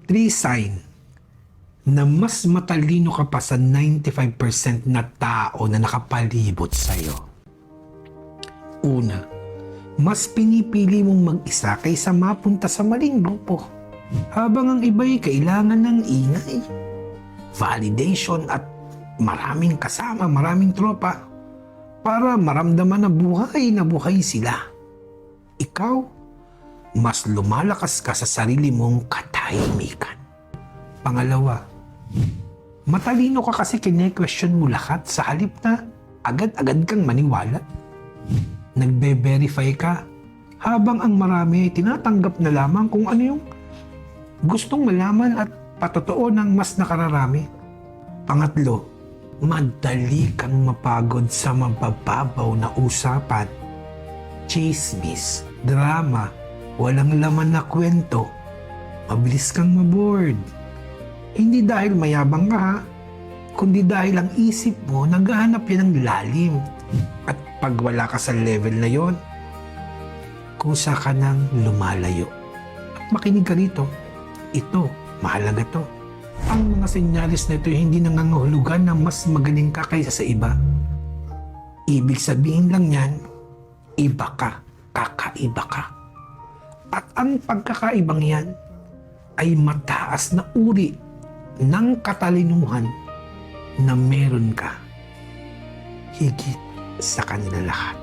3 sign na mas matalino ka pa sa 95% na tao na nakapalibot sa'yo. Una, mas pinipili mong mag-isa kaysa mapunta sa maling grupo. Habang ang iba'y kailangan ng ingay, validation at maraming kasama, maraming tropa para maramdaman na buhay sila. Ikaw, mas lumalakas ka sa sarili mong katahimikan. Pangalawa, matalino ka kasi kine-question mo lahat sa halip na agad-agad kang maniwala. Nagbe-verify ka habang ang marami ay tinatanggap na lamang kung ano yung gustong malaman at patotoo ng mas nakararami. Pangatlo, madali kang mapagod sa mabababaw na usapan, chismis, drama, walang laman na kwento. Mabilis kang maboard. Hindi dahil mayabang ka ha, kundi dahil ang isip mo naghahanap yan ng lalim. At pag wala ka sa level na yon, kusa ka nang lumalayo. At makinig ka rito. Ito, mahalaga to. Ang mga senyalis na ito hindi nangangahulugan na mas magaling ka kaysa sa iba. Ibig sabihin lang yan, iba ka, kakaiba ka. At ang pagkakaibang yan ay mataas na uri ng katalinuhan na meron ka higit sa kanila lahat.